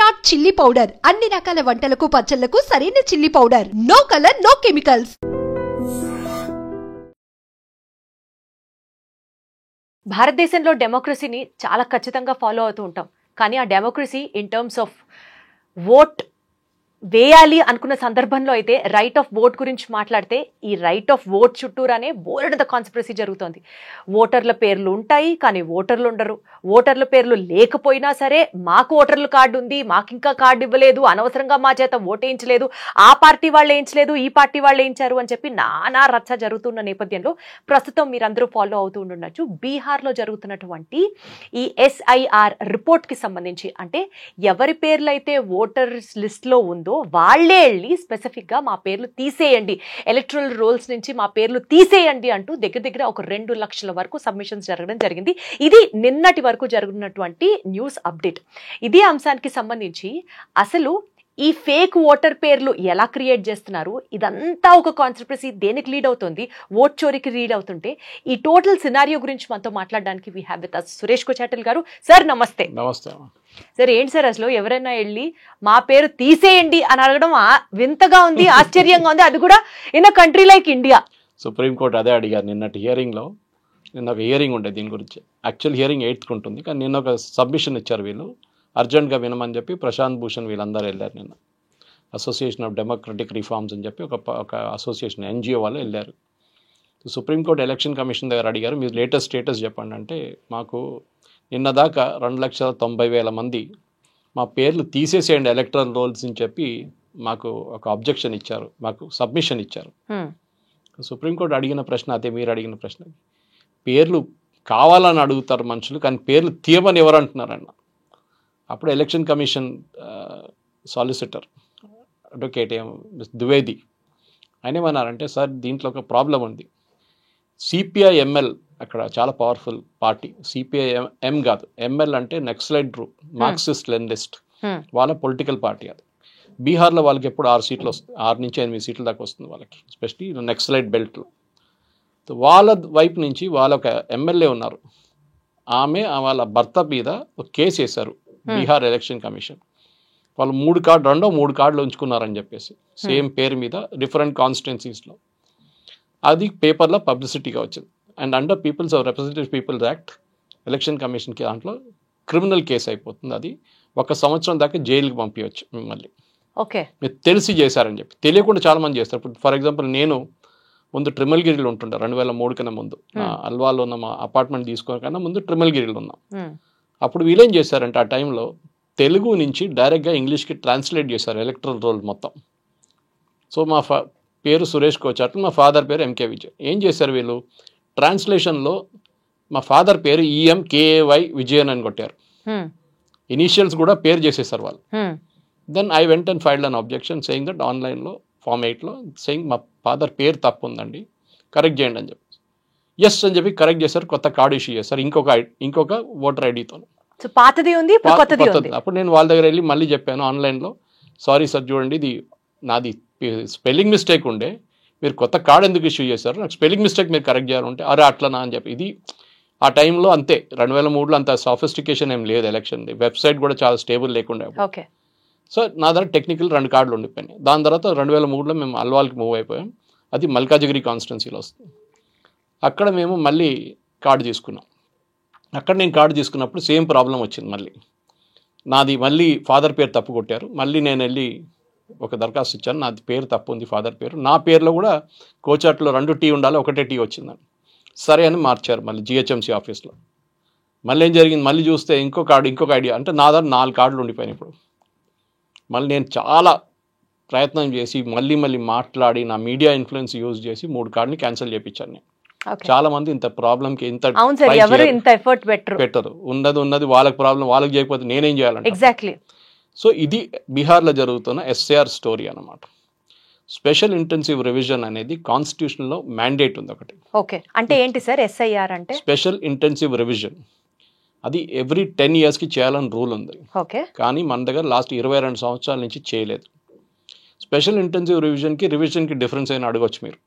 Virat chilli powder అన్ని రకాల వంటలకు పచ్చళ్లకు సరైన chilli powder. No colour, no chemicals. భారతదేశంలో డెమోక్రసీని చాలా ఖచ్చితంగా ఫాలో అవుతూ ఉంటాం. కానీ ఆ democracy in terms of vote వేయాలి అనుకున్న సందర్భంలో అయితే రైట్ ఆఫ్ ఓట్ గురించి మాట్లాడితే ఈ రైట్ ఆఫ్ ఓట్ చుట్టూరానే బోలెడంత కాన్స్పిరసీ జరుగుతోంది. ఓటర్ల పేర్లు ఉంటాయి, కానీ ఓటర్లు ఉండరు. ఓటర్ల పేర్లు లేకపోయినా సరే మాకు ఓటర్ల కార్డు ఉంది, మాకు ఇంకా కార్డు ఇవ్వలేదు, అనవసరంగా మా చేత ఓటేయించలేదు, ఆ పార్టీ వాళ్ళు వేయించలేదు, ఈ పార్టీ వాళ్ళు వేయించారు అని చెప్పి నానా రచ్చ జరుగుతున్న నేపథ్యంలో ప్రస్తుతం మీరందరూ ఫాలో అవుతూ ఉండొచ్చు. బీహార్లో జరుగుతున్నటువంటి ఈ SIR రిపోర్ట్కి సంబంధించి, అంటే ఎవరి పేర్లు అయితే ఓటర్స్ లిస్ట్లో ఉందో వాళ్లే వెళ్ళి స్పెసిఫిక్ గా మా పేర్లు తీసేయండి, ఎలక్టరల్ రోల్స్ నుంచి మా పేర్లు తీసేయండి అంటూ దగ్గర దగ్గర ఒక 2 లక్షల వరకు సబ్మిషన్స్ జరగడం జరిగింది. ఇది నిన్నటి వరకు జరుగుతున్నటువంటి న్యూస్ అప్డేట్. ఇదే అంశానికి సంబంధించి అసలు ఈ ఫేక్ ఓటర్ పేర్లు ఎలా క్రియేట్ చేస్తున్నారు, ఇదంతా ఒక కాన్స్పిరసీ దేనికి లీడ్ అవుతుంది, ఓట్ చోరీకి లీడ్ అవుతుంటే, ఈ టోటల్ సినారియో గురించి మనతో మాట్లాడడానికి we have with us Suresh Kochattil garu. Sir నమస్తే. నమస్తే సార్. ఏంటి సార్ అసలు ఎవరైనా వెళ్ళి మా పేరు తీసేయండి అని అడగడం వింతగా ఉంది, ఆశ్చర్యంగా ఉంది, అది కూడా in a country like India. Supreme court అదే అడిగారు నిన్నటి హియరింగ్లో. నిన్న ఒక హియరింగ్ ఉండే దీని గురించి. యాక్చువల్ హియరింగ్ 8th ఉంటుంది, కానీ నిన్న ఒక సబ్మిషన్ ఇచ్చారు వీళ్ళు, అర్జెంట్గా వినమని చెప్పి. ప్రశాంత్ భూషణ్ వీళ్ళందరూ వెళ్ళారు నిన్న. అసోసియేషన్ ఆఫ్ డెమోక్రటిక్ రిఫార్మ్స్ అని చెప్పి ఒక అసోసియేషన్ NGO వాళ్ళు వెళ్ళారు. సుప్రీంకోర్టు ఎలక్షన్ కమిషన్ దగ్గర అడిగారు, మీరు లేటెస్ట్ స్టేటస్ చెప్పండి. అంటే మాకు నిన్న దాకా 2,90,000 మంది మా పేర్లు తీసేసేయండి ఎలక్టరల్ రోల్స్ అని చెప్పి మాకు ఒక అబ్జెక్షన్ ఇచ్చారు, మాకు సబ్మిషన్ ఇచ్చారు. సుప్రీంకోర్టు అడిగిన ప్రశ్న అదే మీరు అడిగిన ప్రశ్న. పేర్లు కావాలని అడుగుతారు మనుషులు, కానీ పేర్లు తీయమని ఎవరు అంటున్నారన్న. అప్పుడు election commission solicitor advocate Dwivedi ఆయన ఏమన్నారంటే, సార్ దీంట్లో ఒక ప్రాబ్లం ఉంది. CPI-ML అక్కడ చాలా పవర్ఫుల్ పార్టీ. CPI-M కాదు, ML అంటే నక్సలైట్ గ్రూప్, మార్క్సిస్ట్ లెనినిస్ట్, వాళ్ళ పొలిటికల్ పార్టీ. అది బీహార్లో వాళ్ళకి ఎప్పుడు 6 సీట్లు వస్తుంది, 6 నుంచి 8 సీట్ల దాకా వస్తుంది వాళ్ళకి, ఎస్పెషలీ నక్సలైట్ బెల్ట్లో. వాళ్ళ వైపు నుంచి వాళ్ళ ఒక MLA ఉన్నారు, ఆమె వాళ్ళ భర్త మీద ఒక కేసు వేశారు బీహార్ ఎలక్షన్ కమిషన్. వాళ్ళు 3 కార్డులు ఉంచుకున్నారని చెప్పేసి, సేమ్ పేరు మీద డిఫరెంట్ కాన్స్టిట్యున్సీస్లో. అది పేపర్లో పబ్లిసిటీగా వచ్చింది. And under peoples of representative peoples act election కమిషన్కి దాంట్లో క్రిమినల్ కేసు అయిపోతుంది. అది 1 సంవత్సరం దాకా జైలుకి పంపించవచ్చు మిమ్మల్ని. ఓకే, మీరు తెలిసి చేశారని చెప్పి. తెలియకుండా చాలా మంది చేస్తారు. ఇప్పుడు ఫర్ ఎగ్జాంపుల్ నేను ముందు ట్రిమల్గిరిలో ఉంటుండే 2003 కన్నా ముందు, అల్వాలో ఉన్న మా అపార్ట్మెంట్ తీసుకోవడం కన్నా ముందు ట్రిమల్గిరిలో ఉన్నాం. అప్పుడు వీళ్ళేం చేశారంటే ఆ టైంలో తెలుగు నుంచి డైరెక్ట్గా ఇంగ్లీష్కి ట్రాన్స్లేట్ చేశారు ఎలక్టరల్ రోల్ మొత్తం. సో మా పేరు సురేష్ కోచాటల్, మా ఫాదర్ పేరు MK విజయ్. ఏం చేశారు వీళ్ళు, ట్రాన్స్లేషన్లో మా ఫాదర్ పేరు EMKAY విజయన్ అని కొట్టారు. ఇనీషియల్స్ కూడా పేరు చేసేసారు వాళ్ళు. Then I went and filed an objection saying that ఆన్లైన్లో Form 8లో సేయింగ్ మా ఫాదర్ పేరు తప్పు ఉందండి, కరెక్ట్ చేయండి అని చెప్పి. ఎస్ అని చెప్పి కరెక్ట్ చేశారు. కొత్త కార్డు ఇష్యూ చేశారు ఇంకొక ఓటర్ ఐడితో. పాతది ఉంది, కొత్తది ఉంది. అప్పుడు నేను వాళ్ళ దగ్గర వెళ్ళి మళ్ళీ చెప్పాను ఆన్లైన్లో, సారీ సార్ చూడండి ఇది నాది స్పెల్లింగ్ మిస్టేక్ ఉండే, మీరు కొత్త కార్డు ఎందుకు ఇష్యూ చేశారు, నాకు స్పెల్లింగ్ మిస్టేక్ మీరు కరెక్ట్ చేయాలంటే అరే అట్లనా అని చెప్పి. ఇది ఆ టైంలో అంతే, 2003లో అంత సాఫిస్టికేషన్ ఏం లేదు ఎలక్షన్, వెబ్సైట్ కూడా చాలా స్టేబుల్ లేకుండా. ఓకే, సో నా దగ్గర టెక్నికల్ 2 కార్డులు ఉండిపోయినాయి. దాని తర్వాత 2003లో మేము అల్వాల్కి మూవ్ అయిపోయాం. అది మల్కాజిగిరి కాన్స్టిట్యున్సీలో వస్తుంది. అక్కడ మేము మళ్ళీ కార్డు తీసుకున్నాం. అక్కడ నేను కార్డు తీసుకున్నప్పుడు సేమ్ ప్రాబ్లం వచ్చింది. నాది మళ్ళీ ఫాదర్ పేరు తప్పు కొట్టారు. మళ్ళీ నేను వెళ్ళి ఒక దరఖాస్తు ఇచ్చాను, నాది పేరు తప్పు ఉంది, ఫాదర్ పేరు. నా పేరులో కూడా కోచాట్లో 2 T ఉండాలి, 1 T వచ్చిందని. సరే అని మార్చారు మళ్ళీ GHMC ఆఫీస్లో. మళ్ళీ ఏం జరిగింది, మళ్ళీ చూస్తే ఇంకొక ఐడియా, అంటే నా దగ్గర 4 కార్డులు ఉండిపోయినాయి ఇప్పుడు. మళ్ళీ నేను చాలా ప్రయత్నం చేసి మళ్ళీ మాట్లాడి నా మీడియా ఇన్ఫ్లుయెన్స్ యూజ్ చేసి 3 కార్డుని క్యాన్సిల్ చేయించాను నేను. చాలా మంది ఇంత ప్రాబ్లంకి పెట్టరు. ఉన్నది వాళ్ళకి ప్రాబ్లం, వాళ్ళకి చేయకపోతే నేనేం చేయాలంటే. ఎగ్జాక్ట్లీ. సో ఇది బీహార్లో జరుగుతున్న SIR స్టోరీ అన్నమాట. స్పెషల్ ఇంటెన్సివ్ రివిజన్ అనేది కాన్స్టిట్యూషన్లో మ్యాండేట్ ఉంది ఒకటి. ఓకే, అంటే ఏంటి సార్ SIR అంటే? Special intensive revision. అది ఎవ్రీ 10 yearsకి చేయాలని రూల్ ఉంది. ఓకే, కానీ మన దగ్గర లాస్ట్ 22 సంవత్సరాల నుంచి చేయలేదు. స్పెషల్ ఇంటెన్సివ్ రివిజన్కి డిఫరెన్స్ అయినా అడగొచ్చు మీరు.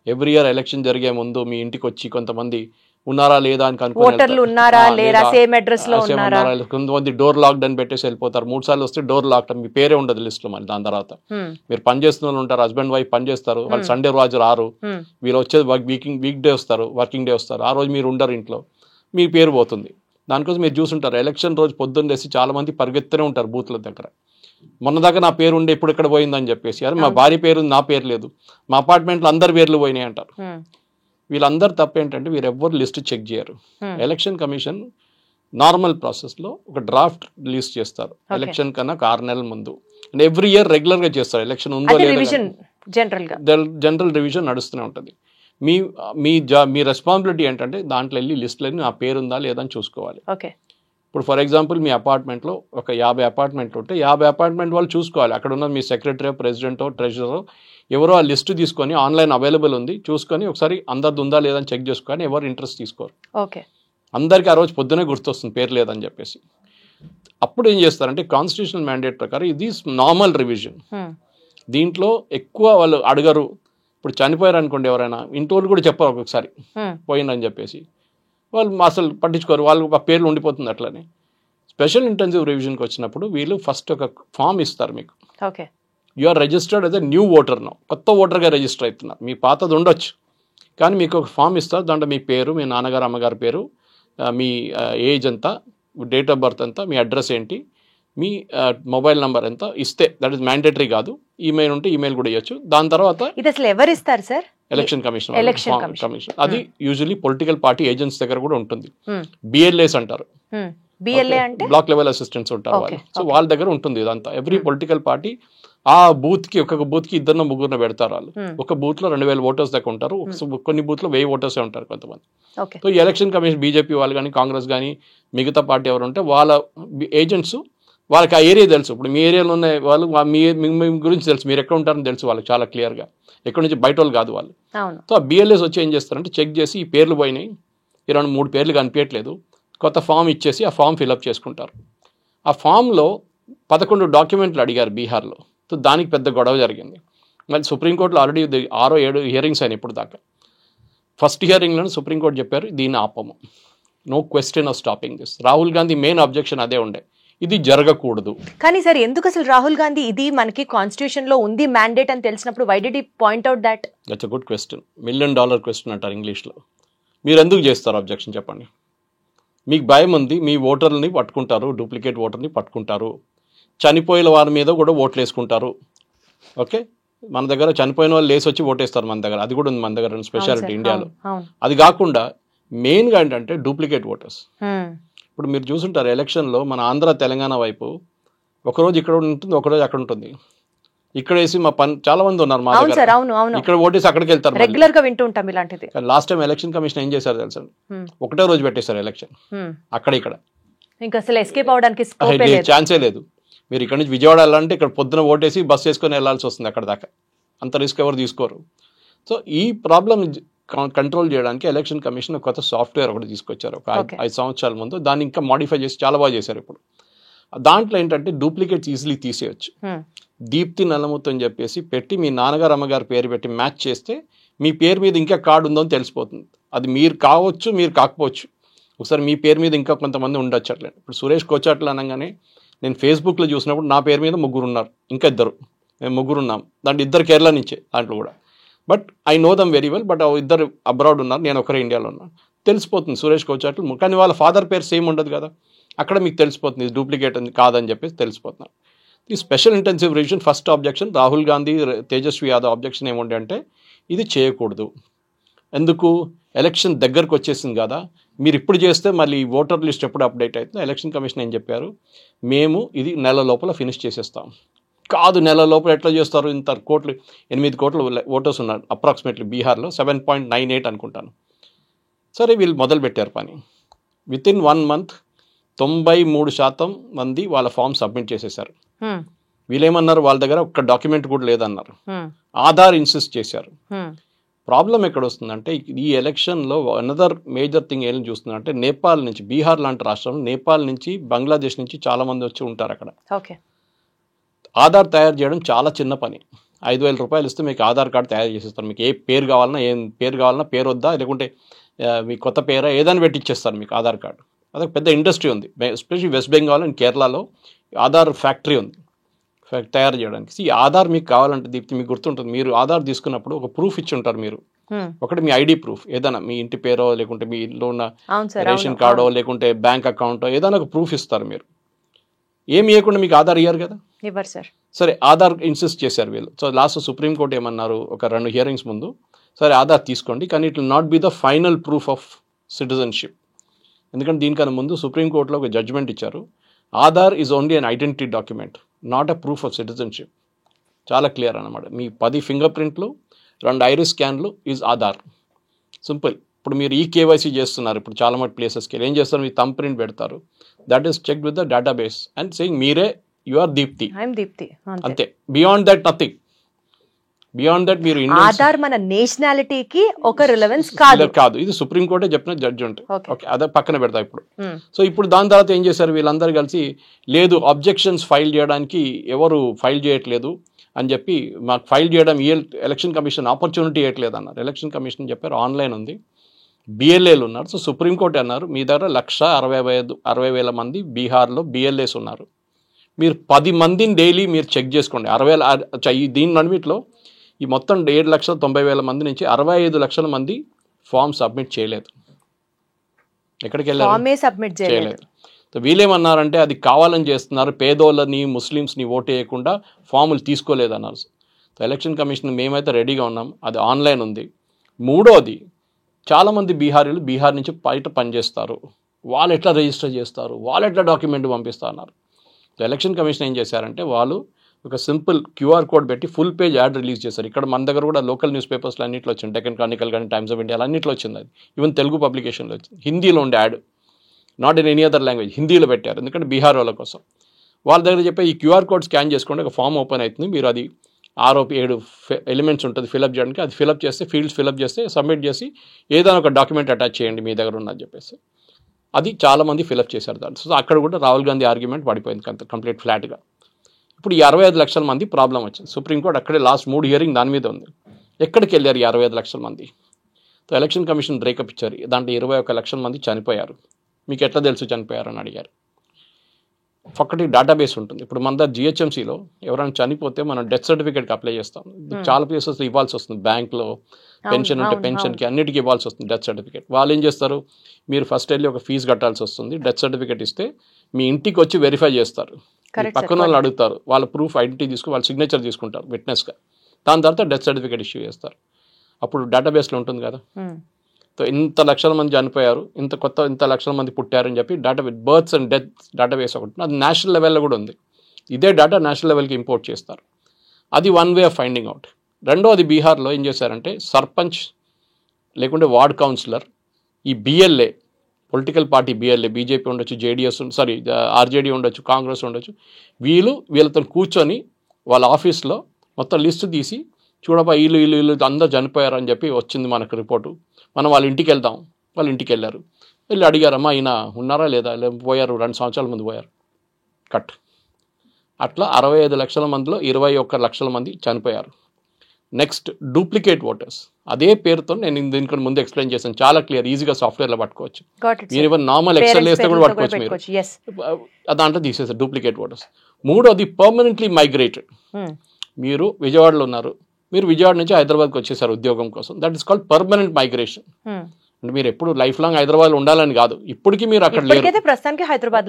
ఎవ్రీ ఇయర్ ఎలక్షన్ జరిగే ముందు మీ ఇంటికి వచ్చి కొంతమంది ఉన్నారా లేదా అని కనుక్కొని ఓటర్లు ఉన్నారా లేరా, సేమ్ అడ్రస్ లో ఉన్నారా, కొంతమంది డోర్ లాక్డ్ అని పెట్టేసి వెళ్ళిపోతారు. 3 సార్లు వస్తే డోర్ లాక్డ్, మీ పేరే ఉండదు లిస్ట్ లో. మళ్ళీ దాని తర్వాత మీరు పని చేస్తున్న వాళ్ళు ఉంటారు, హస్బెండ్ వైఫ్ పని చేస్తారు, వాళ్ళు సండే రోజు రారు, వీళ్ళు వచ్చేది వీక్ డే వస్తారు, వర్కింగ్ డే వస్తారు, ఆ రోజు మీరు ఉండరు ఇంట్లో, మీ పేరు పోతుంది. దానికోసం మీరు చూసుంటారు ఎలక్షన్ రోజు పొద్దున్న లేసి చాలా మంది పరిగెత్తనే ఉంటారు బూత్ల దగ్గర. మొన్న దాకా నా పేరు ఉండే ఇప్పుడు ఇక్కడ పోయిందని చెప్పేసి, అరే మా భార్య పేరు నా పేరు లేదు, మా అపార్ట్మెంట్లో అందరి పేర్లు పోయినాయి అంటారు. వీళ్ళందరూ తప్ప ఏంటంటే వీరెవ్వరు లిస్ట్ చెక్ చేయరు. ఎలక్షన్ కమిషన్ నార్మల్ ప్రాసెస్లో ఒక డ్రాఫ్ట్ రిలీజ్ చేస్తారు ఎలక్షన్ కన్నా 6 నెలల ముందు. అండ్ ఎవ్రీ ఇయర్ రెగ్యులర్గా చేస్తారు. ఎలక్షన్ ఉందో లేదా జనరల్ రివిజన్ నడుస్తూనే ఉంటుంది. మీ రెస్పాన్సిబిలిటీ ఏంటంటే దాంట్లో వెళ్ళి లిస్టులన్నీ నా పేరు ఉందా లేదా అని చూసుకోవాలి. ఇప్పుడు ఫర్ ఎగ్జాంపుల్ మీ అపార్ట్మెంట్లో ఒక 50 అపార్ట్మెంట్లు ఉంటే 50 అపార్ట్మెంట్ వాళ్ళు చూసుకోవాలి. అక్కడ ఉన్న మీ సెక్రటరీ, ప్రెసిడెంటో, ట్రెజరో ఎవరో ఆ లిస్టు తీసుకొని ఆన్లైన్ అవైలబుల్ ఉంది చూసుకొని ఒకసారి అందరిది ఉందా లేదని చెక్ చేసుకొని ఎవరు ఇంట్రెస్ట్ తీసుకోరు. అందరికీ ఆ రోజు పొద్దునే గుర్తొస్తుంది పేరు లేదని చెప్పేసి. అప్పుడు ఏం చేస్తారంటే కాన్స్టిట్యూషనల్ మ్యాండేట్ ప్రకారం ఇది నార్మల్ రివిజన్. దీంట్లో ఎక్కువ వాళ్ళు అడగరు. ఇప్పుడు చనిపోయారు అనుకోండి ఎవరైనా, ఇంటి కూడా చెప్పారు ఒక్కొక్కసారి పోయిందని చెప్పేసి, వాళ్ళు అసలు పట్టించుకోరు, వాళ్ళు ఆ పేర్లు ఉండిపోతుంది అట్లనే. స్పెషల్ ఇంటెన్సివ్ రివిజన్కి వచ్చినప్పుడు వీళ్ళు ఫస్ట్ ఒక ఫామ్ ఇస్తారు మీకు. You are registered as a new voter now, కొత్త ఓటర్గా రిజిస్టర్ అవుతున్నారు. మీ పాతది ఉండొచ్చు కానీ మీకు ఒక ఫామ్ ఇస్తారు. దాంట్లో మీ పేరు, మీ నాన్నగారు అమ్మగారి పేరు, మీ ఏజ్ ఎంత, డేట్ ఆఫ్ బర్త్ ఎంత, మీ అడ్రస్ ఏంటి, మీ మొబైల్ నెంబర్ ఎంత ఇస్తే, దట్ ఈస్ మ్యాండేటరీ కాదు. ఈమెయిల్ ఉంటే ఈమెయిల్ కూడా ఇవ్వచ్చు. దాని తర్వాత ఇది అసలు ఎవరు ఇస్తారు సార్? Election commission. అది యూజువల్లీ పొలిటికల్ పార్టీ ఏజెంట్స్ దగ్గర కూడా ఉంటుంది. బిఎల్ఏస్ అంటారు, బ్లాక్ లెవెల్ అసిస్టెంట్స్ ఉంటారు వాళ్ళు. సో వాళ్ళ దగ్గర ఉంటుంది ఇదంతా. ఎవ్రీ పొలిటికల్ పార్టీ ఆ బూత్కి, ఒక్కొక్క బూత్కి 2-3 పెడతారు వాళ్ళు. ఒక బూత్లో 2000 ఓటర్స్ దాకా ఉంటారు, కొన్ని బూత్లో 1000 ఓటర్సే ఉంటారు కొంతమంది. సో ఈ ఎలక్షన్ కమిషన్ బీజేపీ వాళ్ళు కానీ కాంగ్రెస్ కానీ మిగతా పార్టీ ఎవరు ఉంటే వాళ్ళ ఏజెంట్స్, వాళ్ళకి ఆ ఏరియా తెలుసు. ఇప్పుడు మీ ఏరియాలో ఉన్న వాళ్ళు మీ గురించి తెలుసు, మీరు ఎక్కడ ఉంటారని తెలుసు వాళ్ళకి చాలా క్లియర్గా, ఎక్కడి నుంచి బయట వాళ్ళు కాదు వాళ్ళు. సో ఆ బిఎల్ఏస్ వచ్చి ఏం చేస్తారంటే చెక్ చేసి ఈ పేర్లు పోయినాయి, 2-3 పేర్లు కనిపించట్లేదు, కొత్త ఫామ్ ఇచ్చేసి ఆ ఫామ్ ఫిల్అప్ చేసుకుంటారు. ఆ ఫామ్లో 11 డాక్యుమెంట్లు అడిగారు బీహార్లో. సో దానికి పెద్ద గొడవ జరిగింది. మళ్ళీ సుప్రీంకోర్టులో ఆల్రెడీ 6-7 హియరింగ్స్ అయినాయి ఇప్పుడు దాకా. ఫస్ట్ హియరింగ్లో సుప్రీంకోర్టు చెప్పారు దీన్ని ఆపము, no question of stopping this. Rahul Gandhi main objection అదే ఉండే, ఇది జరగకూడదు. కానీ సార్ ఎందుకు అసలు రాహుల్ గాంధీ ఇది మనకి కాన్స్టిట్యూషన్ లో ఉంది మ్యాండేట్ అని తెలిసినప్పుడు why did he point out that? That's a good question, $1 million question అంటారు ఇంగ్లీష్లో. మీరు ఎందుకు చేస్తారు అబ్జెక్షన్ చెప్పండి? మీకు భయం ఉంది, మీ ఓటర్ని పట్టుకుంటారు, డూప్లికేట్ ఓటర్ని పట్టుకుంటారు, చనిపోయిన వారి మీద కూడా ఓట్లు వేసుకుంటారు. ఓకే, మన దగ్గర చనిపోయిన వాళ్ళు లేసి వచ్చి ఓటేస్తారు మన దగ్గర, అది కూడా ఉంది మన దగ్గర స్పెషాలిటీ ఇండియాలో. అది కాకుండా మెయిన్గా ఏంటంటే డూప్లికేట్ ఓటర్స్. ఇప్పుడు మీరు చూసుంటారు ఎలక్షన్లో మన ఆంధ్ర తెలంగాణ వైపు ఒకరోజు ఇక్కడ ఉంటుంది, ఒకరోజు అక్కడ ఉంటుంది. ఇక్కడ వేసి మా చాలా మంది ఉన్నారు మా దగ్గర, ఇక్కడ ఓటేసి అక్కడికి వెళ్తారు. రెగ్యులర్ గా వింటూ ఉంటాం ఇలాంటిది. లాస్ట్ టైం ఎలక్షన్ కమిషన్ ఏం చేశారు తెలుసా? ఒకటే రోజు పెట్టేశారు ఎలక్షన్, అక్కడ ఇక్కడ. ఇంకా అసలు ఎస్కేప్ అవడానికి ఛాన్సే లేదు. మీరు ఇక్కడ నుంచి విజయవాడ వెళ్ళాలంటే ఇక్కడ పొద్దున ఓటేసి బస్ వేసుకొని వెళ్ళాల్సి వస్తుంది అక్కడ దాకా. అంత రిస్క్ ఎవరు తీసుకోరు. సో ఈ ప్రాబ్లం కంట్రోల్ చేయడానికి ఎలక్షన్ కమిషన్ కొత్త సాఫ్ట్వేర్ ఒకటి తీసుకొచ్చారు ఒక 5 సంవత్సరాల ముందు. దాన్ని ఇంకా మాడిఫై చేసి చాలా బాగా చేశారు ఇప్పుడు. దాంట్లో ఏంటంటే డూప్లికేట్స్ ఈజీలీ తీసేయచ్చు. దీప్తి నల్లముత్తు అని చెప్పేసి పెట్టి మీ నాన్నగారు అమ్మగారి పేరు పెట్టి మ్యాచ్ చేస్తే మీ పేరు మీద ఇంకా కార్డు ఉందో అని తెలిసిపోతుంది. అది మీరు కావచ్చు, మీరు కాకపోవచ్చు. ఒకసారి మీ పేరు మీద ఇంకా కొంతమంది ఉండొచ్చు. అట్లా ఇప్పుడు సురేష్ కోచాట్ల అనగానే నేను ఫేస్బుక్లో చూసినప్పుడు నా పేరు మీద 3 ఉన్నారు, ఇంకా 2, మేము 3 ఉన్నాం. దాంట్లో 2 కేరళ నుంచే దాంట్లో కూడా. But I know dum very well. But 2 abroad ఉన్నారు, నేను ఒకరే ఇండియాలో ఉన్నాను. తెలిసిపోతుంది సురేష్ కోచాట్లు. కానీ వాళ్ళ ఫాదర్ పేరు సేమ్ ఉండదు కదా, అక్కడ మీకు తెలిసిపోతుంది డూప్లికేట్ అని కాదని చెప్పేసి తెలిసిపోతున్నారు. ఈ special intensive revision first objection Rahul Gandhi, Tejashwi Yadav objection ఏముండే అంటే ఇది చేయకూడదు. ఎందుకు? ఎలక్షన్ దగ్గరకు వచ్చేసింది కదా, మీరు ఇప్పుడు చేస్తే మళ్ళీ ఓటర్ లిస్ట్ ఎప్పుడు అప్డేట్ అవుతుందో. ఎలక్షన్ కమిషన్ ఏం చెప్పారు, మేము ఇది నెల లోపల ఫినిష్ చేసేస్తాం. కాదు, నెల లోపల ఎట్లా చేస్తారు? ఇంత 8 కోట్ల ఓటర్స్ ఉన్నారు అప్రాక్సిమేట్లీ బీహార్లో, 7.98 అనుకుంటాను. సరే వీళ్ళు మొదలు పెట్టారు పని. వితిన్ 1 మంత్ 93% మంది వాళ్ళ ఫామ్ సబ్మిట్ చేసేసారు. వీళ్ళేమన్నారు, వాళ్ళ దగ్గర ఒక్క డాక్యుమెంట్ కూడా లేదన్నారు. ఆధార్ ఇన్సిస్ట్ చేశారు. ప్రాబ్లం ఎక్కడ వస్తుందంటే ఈ ఎలక్షన్లో అనదర్ మేజర్ థింగ్ ఏం చూస్తుందంటే నేపాల్ నుంచి, బీహార్ లాంటి రాష్ట్రంలో నేపాల్ నుంచి, బంగ్లాదేశ్ నుంచి చాలా మంది వచ్చి ఉంటారు అక్కడ. ఆధార్ తయారు చేయడం చాలా చిన్న పని. 5,000 రూపాయలు ఇస్తే మీకు ఆధార్ కార్డు తయారు చేసేస్తారు. మీకు ఏ పేరు కావాలన్నా, పేరు వద్దా, లేకుంటే మీ కొత్త పేర ఏదైనా పెట్టిచ్చేస్తారు మీకు ఆధార్ కార్డు. అదొక పెద్ద ఇండస్ట్రీ ఉంది, ఎస్పెషల్లీ వెస్ట్ బెంగాల్ అండ్ కేరళలో ఆధార్ ఫ్యాక్టరీ ఉంది తయారు చేయడానికి. ఈ ఆధార్ మీకు కావాలంటే దీప్తి, మీకు గుర్తుంటుంది, మీరు ఆధార్ తీసుకున్నప్పుడు ఒక ప్రూఫ్ ఇచ్చి ఉంటారు మీరు. ఒకటి మీ ఐడి ప్రూఫ్, ఏదైనా మీ ఇంటి పేరో లేకుంటే మీ ఇంట్లో ఉన్న రేషన్ కార్డో లేకుంటే బ్యాంక్ అకౌంటో ఏదైనా ఒక ప్రూఫ్ ఇస్తారు మీరు. ఏమి ఇవ్వకుండా మీకు ఆధార్ ఇయ్యారు కదా. సరే ఆధార్ ఇన్సిస్ట్ చేశారు వీళ్ళు. సో లాస్ట్ సుప్రీంకోర్టు ఏమన్నారు, ఒక 2 హియరింగ్స్ ముందు, సరే ఆధార్ తీసుకోండి కానీ it will not be the final proof of citizenship. ఎందుకంటే దీనికన్నా ముందు సుప్రీంకోర్టులో ఒక జడ్జ్మెంట్ ఇచ్చారు, Aadhaar is only an identity document, not a proof of citizenship. చాలా క్లియర్ అనమాట. మీ 10 ఫింగర్ ప్రింట్లు, 2 ఐరిస్ స్కాన్లు ఈజ్ ఆధార్. సింపుల్. ఇప్పుడు మీరు కేవైసీ చేస్తున్నారు ఇప్పుడు చాలా మంది ప్లేసెస్కి, ఏం చేస్తారు, మీ థంబ్ ప్రింట్ పెడతారు, that is checked with the database and saying మీరే యు ఆర్ దీప్తి, అంతే. Beyond that nothing. Beyond that మీరు ఆధార్ మన నేషనాలిటీకి ఒక రిలవెన్స్ కాదు. ఇది సుప్రీంకోర్టే చెప్పిన జడ్జిమెంట్. ఓకే, అదే పక్కన పెడతా ఇప్పుడు. సో ఇప్పుడు దాని తర్వాత ఏం చేశారు వీళ్ళందరూ కలిసి, లేదు అబ్జెక్షన్స్ ఫైల్ చేయడానికి ఎవరు ఫైల్ చేయట్లేదు అని చెప్పి, మాకు ఫైల్ చేయడం ఎలక్షన్ కమిషన్ ఆపర్చునిటీ ఇవ్వట్లేదు అన్నారు. ఎలక్షన్ కమిషన్ చెప్పారు ఆన్లైన్ ఉంది, బిఎల్ఏలు ఉన్నారు. సో సుప్రీంకోర్టు అన్నారు మీ దగ్గర 1,60,000 మంది బీహార్లో బిఎల్ఏస్ ఉన్నారు, మీరు 10 మందిని డైలీ మీరు చెక్ చేసుకోండి. 60,000 దీని అన్నిటిలో ఈ మొత్తం 7,90,000 మంది నుంచి 65 లక్షల మంది ఫామ్ సబ్మిట్ చేయలేదు. ఎక్కడికి వెళ్ళారు? చేయలేదు. వీళ్ళేమన్నారంటే అది కావాలని చేస్తున్నారు, పేదోళ్ళని ముస్లిమ్స్ని ఓటు వేయకుండా ఫాములు తీసుకోలేదన్నారు. ఎలక్షన్ కమిషన్ మేమైతే రెడీగా ఉన్నాం, అది ఆన్లైన్ ఉంది. మూడోది, చాలామంది బీహారీలు బీహార్ నుంచి బయట పనిచేస్తారు, వాళ్ళు ఎట్లా రిజిస్టర్ చేస్తారు, వాళ్ళు ఎట్లా డాక్యుమెంట్ పంపిస్తారు అన్నారు. ఎలక్షన్ కమిషన్ ఏం చేశారంటే వాళ్ళు ఒక సింపుల్ క్యూఆర్ కోడ్ పెట్టి ఫుల్ పేజ్ యాడ్ రిలీజ్ చేశారు. ఇక్కడ మన దగ్గర కూడా లోకల్ న్యూస్ పేపర్స్లో అన్నింటిలో వచ్చింది, డెక్కన్ క్రానికల్ కానీ టైమ్స్ ఆఫ్ ఇండియా అన్నింటిలో వచ్చింది. అది ఈవెన్ తెలుగు పబ్లికేషన్లో వచ్చింది, హిందీలో ఉండే add, not in any other language, హిందీలో పెట్టారు. ఎందుకంటే బీహార్ వాళ్ళ కోసం. వాళ్ళ దగ్గర చెప్పే ఈ క్యూఆర్ కోడ్ స్కాన్ చేసుకోండి, ఒక ఫామ్ ఓపెన్ అవుతుంది, మీరు అది 6-7 ఎలిమెంట్స్ ఉంటుంది ఫిలప్ చేయడానికి, అది ఫిలప్ చేస్తే ఫీల్డ్స్ ఫిలప్ చేస్తే సబ్మిట్ చేసి ఏదైనా ఒక డాక్యుమెంట్ అటాచ్ చేయండి మీ దగ్గర ఉన్నది చెప్పేసి, అది చాలామంది ఫిలప్ చేశారు దాన్ని. సో అక్కడ కూడా రాహుల్ గాంధీ ఆర్గ్యుమెంట్ పడిపోయింది కంప్లీట్ ఫ్లాట్గా. ఇప్పుడు ఈ 65 లక్షల మంది ప్రాబ్లం వచ్చింది. సుప్రీంకోర్టు అక్కడే లాస్ట్ 3 హియరింగ్ దాని మీద ఉంది. ఎక్కడికి వెళ్ళారు ఈ 65 లక్షల మంది? సో ఎలక్షన్ కమిషన్ బ్రేకప్ ఇచ్చారు, దాంట్లో 21 లక్షల మంది చనిపోయారు. మీకు ఎట్లా తెలుసు చనిపోయారని అడిగారు. ఒకటి డేటాబేస్ ఉంటుంది. ఇప్పుడు మన దగ్గర జిహెచ్ఎంసీలో ఎవరైనా చనిపోతే మనం డెత్ సర్టిఫికేట్కి అప్లై చేస్తాం, చాలా ప్లేసెస్లో ఇవ్వాల్సి వస్తుంది, బ్యాంక్లో పెన్షన్ ఉంటే పెన్షన్కి అన్నిటికీ ఇవ్వాల్సి వస్తుంది డెత్ సర్టిఫికేట్. వాళ్ళు ఏం చేస్తారు, మీరు ఫస్ట్ వెళ్ళి ఒక ఫీజు కట్టాల్సి వస్తుంది, డెత్ సర్టిఫికేట్ ఇస్తే మీ ఇంటికి వచ్చి వెరిఫై చేస్తారు, పక్కన వాళ్ళు అడుగుతారు, వాళ్ళ ప్రూఫ్ ఐడెంటిటీ తీసుకుని వాళ్ళ సిగ్నేచర్ తీసుకుంటారు విట్నెస్గా, దాని తర్వాత డెత్ సర్టిఫికేట్ ఇష్యూ చేస్తారు. అప్పుడు డేటాబేస్లో ఉంటుంది కదా. సో ఇంత లక్షల మంది చనిపోయారు, ఇంత లక్షల మంది పుట్టారని చెప్పి database, births and death database ఒకటి, అది నేషనల్ లెవెల్లో కూడా ఉంది. ఇదే డేటా నేషనల్ లెవెల్కి ఇంపోర్ట్ చేస్తారు. అది one way of finding out. రెండోది బీహార్లో ఏం చేశారంటే సర్పంచ్ లేకుంటే వార్డ్ కౌన్సిలర్, ఈ BLA political party BLA, BJP ఉండొచ్చు, జేడీఎస్ ఆర్జేడీ ఉండొచ్చు, కాంగ్రెస్ ఉండొచ్చు, వీళ్ళతో కూర్చొని వాళ్ళ ఆఫీస్లో మొత్తం లిస్టు తీసి చూడబా వీళ్ళు అందరూ చనిపోయారు అని చెప్పి వచ్చింది మనకు రిపోర్టు, మనం వాళ్ళ ఇంటికి వెళ్దాం. వాళ్ళ ఇంటికి వెళ్ళారు, వెళ్ళి అడిగారమ్మా ఈయన ఉన్నారా లేదా, పోయారు, 2 సంవత్సరాల ముందు పోయారు, కట్. అట్లా 65 లక్షల మందిలో 21 లక్షల మంది చనిపోయారు. నెక్స్ట్ డూప్లికేట్ ఓటర్స్, అదే పేరుతో నేను దీనికి ముందు ఎక్స్ప్లెయిన్ చేశాను, చాలా క్లియర్, ఈజీగా సాఫ్ట్వేర్లో పట్టుకోవచ్చు. మీరు ఈవెన్ నార్మల్ ఎక్సెల్ వేస్తే కూడా పట్టుకోవచ్చు మీరు, దాంట్లో తీసేస్తారు డూప్లికేట్ ఓటర్స్. మూడోది పర్మనెంట్లీ మైగ్రేటెడ్, మీరు విజయవాడలో ఉన్నారు, మీరు విజయవాడ నుంచి హైదరాబాద్కి వచ్చేసారు ఉద్యోగం కోసం, that is called permanent migration. అంటే మీరు ఎప్పుడు లైఫ్ లాంగ్ హైదరాబాద్లో ఉండాలని కాదు, ఇప్పటికీ మీరు అక్కడ లేరు,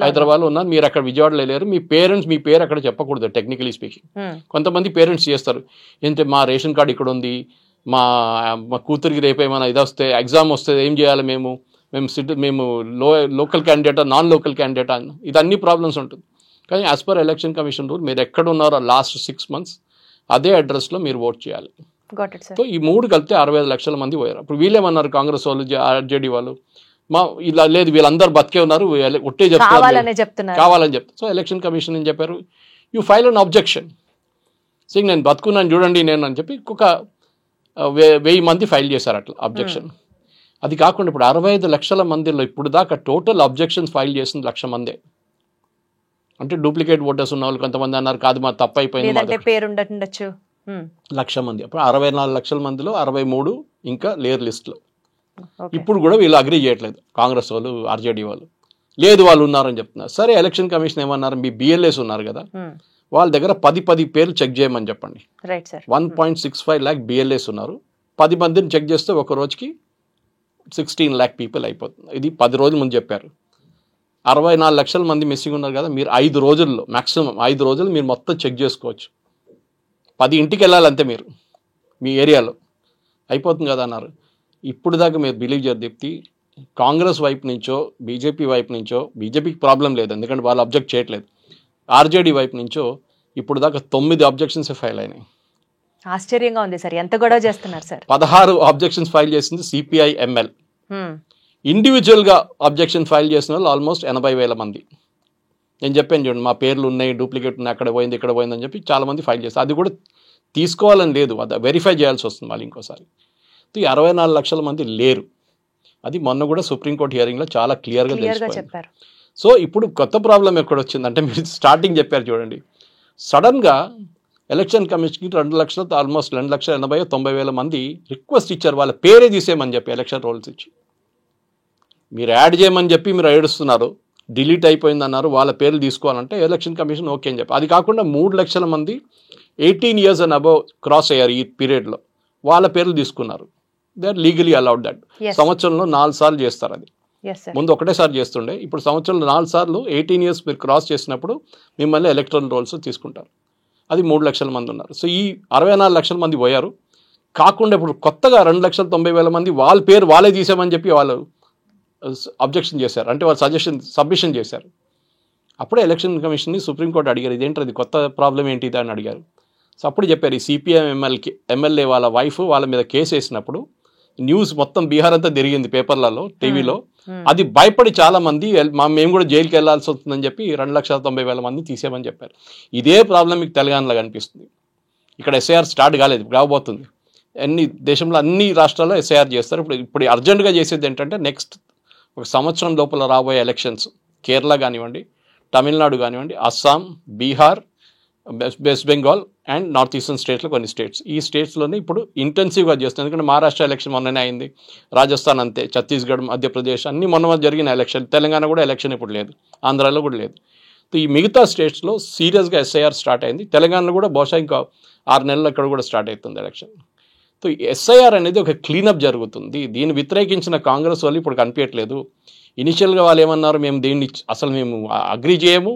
హైదరాబాద్లో ఉన్నారు, మీరు అక్కడ విజయవాడలో లేరు, మీ పేరెంట్స్ మీ పేరు అక్కడ చెప్పకూడదు టెక్నికలీ స్పీకింగ్. కొంతమంది పేరెంట్స్ చేస్తారు, ఏంటంటే మా రేషన్ కార్డు ఇక్కడ ఉంది, మా కూతురికి రేపు ఏమైనా ఇది వస్తే ఎగ్జామ్ వస్తే ఏం చేయాలి, మేము లోకల్ క్యాండిడేటా నాన్ లోకల్ క్యాండిడేటా, ఇది అన్ని ప్రాబ్లమ్స్ ఉంటుంది. కానీ as per election commission rule మీరు ఎక్కడ ఉన్నారో లాస్ట్ 6 months అదే అడ్రస్లో మీరు ఓట్ చేయాలి. సో ఈ 3 కలిపితే 65 లక్షల మంది పోయారు. ఇప్పుడు వీళ్ళేమన్నారు కాంగ్రెస్ వాళ్ళు, ఆర్జేడీ వాళ్ళు, ఇలా లేదు వీళ్ళందరూ బతికే ఉన్నారు, ఒట్టే చెప్తారు కావాలని చెప్తారు. సో ఎలక్షన్ కమిషన్ ఏం చెప్పారు, you file an objection Singh నేను బతుకున్నాను చూడండి నేను అని చెప్పి ఒక 1000 మంది ఫైల్ చేశారు అట్లా అబ్జెక్షన్. అది కాకుండా ఇప్పుడు 65 లక్షల మందిలో ఇప్పుడు దాకా టోటల్ అబ్జెక్షన్స్ ఫైల్ చేసింది 1,00,000 మందే. అంటే డూప్లికేట్ ఓటర్స్ ఉన్న వాళ్ళు కొంతమంది అన్నారు కాదు మా తప్పు అయిపోయింది, 1,00,000 మంది. అప్పుడు 64 లక్షల మందిలో 63 ఇంకా లేయర్ లిస్ట్లో. ఇప్పుడు కూడా వీళ్ళు అగ్రీ చేయట్లేదు, కాంగ్రెస్ వాళ్ళు ఆర్జేడీ వాళ్ళు. లేదు వాళ్ళు ఉన్నారని చెప్తున్నారు. సరే, ఎలక్షన్ కమిషన్ ఏమన్నారు, మీ బిఎల్ఏస్ ఉన్నారు కదా, వాళ్ళ దగ్గర 10 పేర్లు చెక్ చేయమని చెప్పండి. 1.65 lakh బిఎల్ఏస్ ఉన్నారు. 10 మందిని చెక్ చేస్తే ఒక రోజుకి 16 lakh పీపుల్ అయిపోతుంది. ఇది 10 రోజుల ముందు చెప్పారు. 64 లక్షల మంది మిస్సింగ్ ఉన్నారు కదా, మీరు 5 రోజుల్లో మ్యాక్సిమం 5 రోజులు మీరు మొత్తం చెక్ చేసుకోవచ్చు. 10 ఇంటికి వెళ్ళాలి అంతే, మీరు మీ ఏరియాలో అయిపోతుంది కదా అన్నారు. ఇప్పుడు దాకా మీరు బిలీవ్ చేయరు దీప్తి, కాంగ్రెస్ వైపు నుంచో బీజేపీ వైపు నుంచో, బీజేపీకి ప్రాబ్లం లేదు ఎందుకంటే వాళ్ళు అబ్జెక్ట్ చేయట్లేదు, ఆర్జేడీ వైపు నుంచో ఇప్పుడు దాకా 9 అబ్జెక్షన్స్ ఫైల్ అయినాయి. ఆశ్చర్యంగా ఉంది సార్, ఎంత గొడవ చేస్తున్నారు సార్. 16 అబ్జెక్షన్స్ ఫైల్ చేసింది సిపిఐ ఎంఎల్. ఇండివిజువల్గా అబ్జెక్షన్ ఫైల్ చేసిన వాళ్ళు ఆల్మోస్ట్ 80,000 మంది. నేను చెప్పాను చూడండి, మా పేర్లు ఉన్నాయి, డూప్లికేట్ ఉన్నాయి, అక్కడ పోయింది ఇక్కడ పోయిందని చెప్పి చాలామంది ఫైల్ చేస్తారు. అది కూడా తీసుకోవాలని లేదు, అది వెరిఫై చేయాల్సి వస్తుంది మళ్ళీ ఇంకోసారి. 64 లక్షల మంది లేరు. అది మొన్న కూడా సుప్రీంకోర్టు హియరింగ్లో చాలా క్లియర్గా చెప్పారు. సో ఇప్పుడు కొత్త ప్రాబ్లం ఎక్కడ వచ్చిందంటే, మీరు స్టార్టింగ్ చెప్పారు చూడండి, సడన్గా ఎలక్షన్ కమిషన్కి 2 లక్షల ఆల్మోస్ట్ 2,80,000-90,000 మంది రిక్వెస్ట్ ఇచ్చారు, వాళ్ళ పేరే తీసేయమని చెప్పి ఎలక్షన్ రోల్స్ ఇచ్చి. మీరు యాడ్ చేయమని చెప్పి మీరు ఏడుస్తున్నారు, డిలీట్ అయిపోయింది అన్నారు, వాళ్ళ పేర్లు తీసుకోవాలంటే ఎలక్షన్ కమిషన్ ఓకే అని చెప్పి. అది కాకుండా 3 లక్షల మంది 18 years అండ్ అబవ్ క్రాస్ అయ్యారు ఈ పీరియడ్లో, వాళ్ళ పేర్లు తీసుకున్నారు. They are legally allowed that. సంవత్సరంలో 4 సార్లు చేస్తారు. అది ముందు ఒకటేసారి చేస్తుండే, ఇప్పుడు సంవత్సరంలో 4 సార్లు 18 years మీరు క్రాస్ చేసినప్పుడు మిమ్మల్ని ఎలక్ట్రల్ రోల్స్ తీసుకుంటారు. అది 3 లక్షల మంది ఉన్నారు. సో ఈ 64 లక్షల మంది పోయారు. కాకుండా ఇప్పుడు కొత్తగా 2,90,000 మంది వాళ్ళ పేరు వాళ్ళే తీసామని చెప్పి వాళ్ళు అబ్జెక్షన్ చేశారు, అంటే వాళ్ళు సబ్మిషన్ చేశారు. అప్పుడే ఎలక్షన్ కమిషన్ని సుప్రీంకోర్టు అడిగారు, ఇదేంటది కొత్త ప్రాబ్లం ఏంటిది అని అడిగారు. సో అప్పుడు చెప్పారు, ఈ సిపిఎం ఎమ్మెల్యే వాళ్ళ వైఫ్ వాళ్ళ మీద కేసు వేసినప్పుడు న్యూస్ మొత్తం బీహార్ అంతా తిరిగింది, పేపర్లలో, టీవీలో. అది భయపడి చాలా మంది మేము కూడా జైలుకి వెళ్లాల్సి వస్తుందని చెప్పి 2,90,000 మంది తీసేయమని చెప్పారు. ఇదే ప్రాబ్లం మీకు తెలంగాణలో కనిపిస్తుంది. ఇక్కడ ఎస్ఐఆర్ స్టార్ట్ కాలేదు, రాబోతుంది. దేశంలో అన్ని రాష్ట్రాల్లో ఎస్ఐఆర్ చేస్తారు. ఇప్పుడు అర్జెంటుగా చేసేది ఏంటంటే, నెక్స్ట్ ఒక సంవత్సరం లోపల రాబోయే ఎలక్షన్స్ కేరళ కానివ్వండి, తమిళనాడు కానివ్వండి, Assam, Bihar, west Bengal and north eastern స్టేట్స్లో కొన్ని స్టేట్స్, ఈ స్టేట్స్లోనే ఇప్పుడు ఇంటెన్సివ్గా చేస్తుంది. ఎందుకంటే మహారాష్ట్ర ఎలక్షన్ మొన్ననే అయింది, రాజస్థాన్ అంతే, ఛత్తీస్గఢ్, మధ్యప్రదేశ్ అన్ని మొన్న జరిగిన ఎలక్షన్. తెలంగాణ కూడా ఎలక్షన్ ఇప్పుడు లేదు, ఆంధ్రాలో కూడా లేదు. ఈ మిగతా స్టేట్స్లో సీరియస్గా ఎస్ఐఆర్ స్టార్ట్ అయింది. తెలంగాణలో కూడా బహుశా ఇంకా 6 నెలలు అక్కడ కూడా స్టార్ట్ అవుతుంది ఎలక్షన్. సో ఎస్ఐఆర్ అనేది ఒక క్లీనప్ జరుగుతుంది. దీన్ని వ్యతిరేకించిన కాంగ్రెస్ వాళ్ళు ఇప్పుడు కనిపించట్లేదు. ఇనిషియల్గా వాళ్ళు ఏమన్నారు, మేము దీన్ని అసలు మేము అగ్రీ చేయము,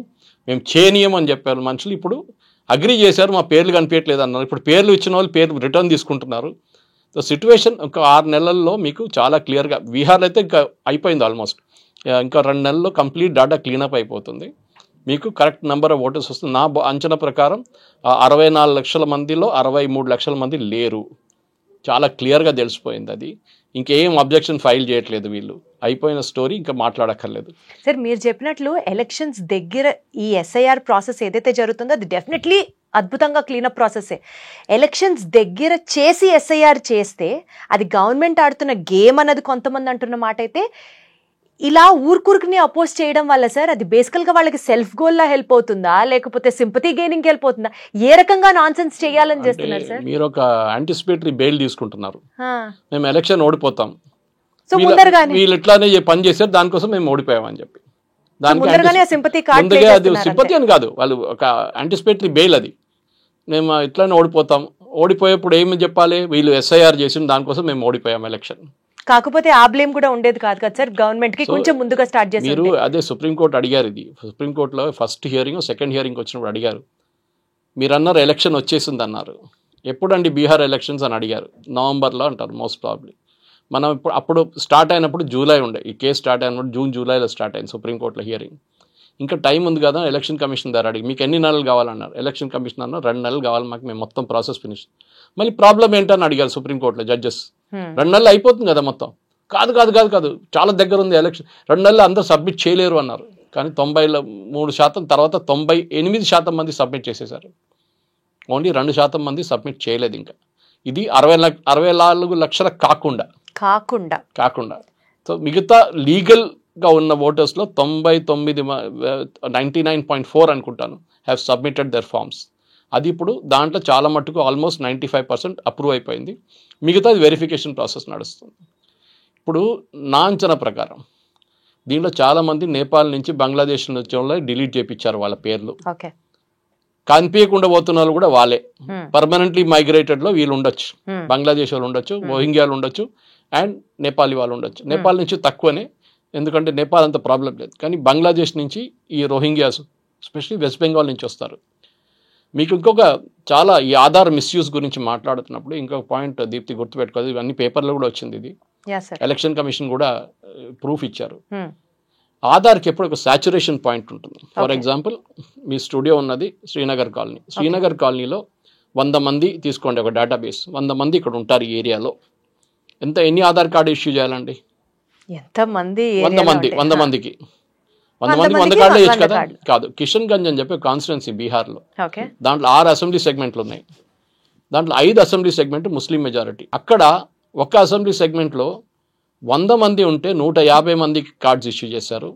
మేము చేయనీయము అని చెప్పారు మనుషులు. ఇప్పుడు అగ్రీ చేశారు, మా పేర్లు కనిపించట్లేదు అన్నారు. ఇప్పుడు పేర్లు ఇచ్చిన వాళ్ళు పేరు రిటర్న్ తీసుకుంటున్నారు. సో సిచ్యువేషన్ ఒక 6 నెలల్లో మీకు చాలా క్లియర్గా, బీహార్లో అయితే ఇంకా అయిపోయింది ఆల్మోస్ట్, ఇంకా 2 నెలల్లో కంప్లీట్ డాటా క్లీనప్ అయిపోతుంది. మీకు కరెక్ట్ నెంబర్ ఆఫ్ ఓటర్స్ వస్తుంది. నా అంచనా ప్రకారం 64 లక్షల మందిలో 63 లక్షల మంది లేరు. చాలా క్లియర్గా తెలిసిపోయింది. అది ఇంకేం అబ్జెక్షన్ ఫైల్ చేయట్లేదు వీళ్ళు, అయిపోయిన స్టోరీ, ఇంకా మాట్లాడక్కర్లేదు. సార్ మీరు చెప్పినట్లు ఎలక్షన్స్ దగ్గర ఈ ఎస్ఐఆర్ ప్రాసెస్ ఏదైతే జరుగుతుందో అది డెఫినెట్లీ అద్భుతంగా క్లీనప్ ప్రాసెసే. ఎలక్షన్స్ దగ్గర చేసి ఎస్ఐఆర్ చేస్తే అది గవర్నమెంట్ ఆడుతున్న గేమ్ అన్నది కొంతమంది అంటున్న మాట అయితే, ఇలా ఊరుకురుకుని అపోజ్ చేయడం వల్ల సార్ అది బేసికల్గా వాళ్ళకి సెల్ఫ్ గోల్లా హెల్ప్ అవుతుందా, లేకపోతే సింపతి గెయినింగ్ హెల్ప్ అవుతుందా, ఏ రకంగా నాన్సెన్స్ చేయాలని చేస్తున్నారు సార్? మీరు ఒక యాంటిసిపేటరీ బెయిల్ తీసుకుంటున్నారు, మేము ఎలక్షన్ ఓడిపోతాం, సో ముందరగానే వీళ్ళు ఎట్లానే పని చేశారు, దానికోసం మేము ఓడిపోయామని చెప్పి సింపతి సింపతి అని కాదు, వాళ్ళు ఒక యాంటిసిపేటరీ బెయిల్. అది మేము ఇట్లానే ఓడిపోతాం, ఓడిపోయేప్పుడు ఏమి చెప్పాలి, వీళ్ళు ఎస్ఐఆర్ చేసిన దానికోసం మేము ఓడిపోయాం ఎలక్షన్. కాకపోతే ఆ బ్లేమ్ కూడా ఉండేది కాదు కదా సార్, గవర్నమెంట్ కి కొంచెం ముందుగా స్టార్ట్ చేసి. మీరు అదే సుప్రీంకోర్టు అడిగారు, ఇది సుప్రీంకోర్టులో ఫస్ట్ హియరింగ్ సెకండ్ హియరింగ్ వచ్చినప్పుడు అడిగారు. మీరు అన్నారు ఎలక్షన్ వచ్చేసింది అన్నారు. ఎప్పుడండి బీహార్ ఎలక్షన్స్ అని అడిగారు. నవంబర్లో అంటారు మోస్ట్ ప్రాబ్లీ. మనం అప్పుడు స్టార్ట్ అయినప్పుడు జూలై ఉండే, ఈ కేసు స్టార్ట్ అయినప్పుడు జూన్ జూలైలో స్టార్ట్ అయింది సుప్రీంకోర్టులో హియరింగ్. ఇంకా టైం ఉంది కదా, ఎలక్షన్ కమిషన్ ద్వారా అడిగి మీకు ఎన్ని నెలలు కావాలన్నారు. ఎలక్షన్ కమిషన్ అన్నారు 2 నెలలు కావాలి మాకు, మేము మొత్తం ప్రాసెస్ ఫినిష్. మళ్ళీ ప్రాబ్లం ఏంటని అడిగారు సుప్రీంకోర్టులో జడ్జెస్. 2 నెలలు అయిపోతుంది కదా మొత్తం. కాదు కాదు కాదు కాదు చాలా దగ్గర ఉంది ఎలక్షన్, 2 నెలలు అందరూ సబ్మిట్ చేయలేరు అన్నారు. కానీ 93% తర్వాత 98% మంది సబ్మిట్ చేసేసారు. ఓన్లీ 2% మంది సబ్మిట్ చేయలేదు. ఇంకా ఇది 64 లక్షల కాకుండా. సో మిగతా లీగల్గా ఉన్న ఓటర్స్లో 99.4 అనుకుంటాను హ్యావ్ సబ్మిటెడ్ దర్ ఫార్మ్స్. అది ఇప్పుడు దాంట్లో చాలా మట్టుకు ఆల్మోస్ట్ 95% అప్రూవ్ అయిపోయింది. మిగతాది వెరిఫికేషన్ ప్రాసెస్ నడుస్తుంది. ఇప్పుడు నా అంచనా ప్రకారం దీంట్లో చాలామంది నేపాల్ నుంచి బంగ్లాదేశ్ నుంచి వాళ్ళు డిలీట్ చేయించారు వాళ్ళ పేర్లు. ఓకే, కనిపించకుండా పోతున్న వాళ్ళు కూడా వాళ్ళే. పర్మనెంట్లీ మైగ్రేటెడ్లో వీళ్ళు ఉండొచ్చు, బంగ్లాదేశ్ వాళ్ళు ఉండొచ్చు, రోహింగ్యాలు ఉండొచ్చు, అండ్ నేపాలీ వాళ్ళు ఉండొచ్చు. నేపాల్ నుంచి తక్కువనే, ఎందుకంటే నేపాల్ అంత ప్రాబ్లం లేదు. కానీ బంగ్లాదేశ్ నుంచి ఈ రోహింగ్యాస్ ఎస్పెషలీ వెస్ట్ బెంగాల్ నుంచి వస్తారు. మీకు ఇంకొక చాలా ఈ ఆధార్ మిస్యూజ్ గురించి మాట్లాడుతున్నప్పుడు ఇంకొక పాయింట్ దీప్తి గుర్తుపెట్టుకోదు, ఇవన్నీ పేపర్లో కూడా వచ్చింది. ఇది ఎలక్షన్ కమిషన్ కూడా ప్రూఫ్ ఇచ్చారు. ఆధార్కి ఎప్పుడు ఒక సాచురేషన్ పాయింట్ ఉంటుంది. ఫర్ ఎగ్జాంపుల్, మీ స్టూడియో ఉన్నది శ్రీనగర్ కాలనీ. శ్రీనగర్ కాలనీలో 100 మంది తీసుకోండి, ఒక డేటాబేస్. 100 మంది ఇక్కడ ఉంటారు ఈ ఏరియాలో. ఎన్ని ఆధార్ కార్డు ఇష్యూ చేయాలండి? ఎంతమంది? 100 మందికి 100 మందికి 100 కార్డులు వేయచ్చు కదా? కాదు, కిషన్ గంజ్ అని చెప్పి కాన్స్టిట్యున్సీ బీహార్లో. దాంట్లో 6 అసెంబ్లీ సెగ్మెంట్లు ఉన్నాయి. దాంట్లో 5 అసెంబ్లీ సెగ్మెంట్ ముస్లిం మెజారిటీ. అక్కడ ఒక అసెంబ్లీ సెగ్మెంట్లో 100 మంది ఉంటే 150 మందికి కార్డ్స్ ఇష్యూ చేశారు.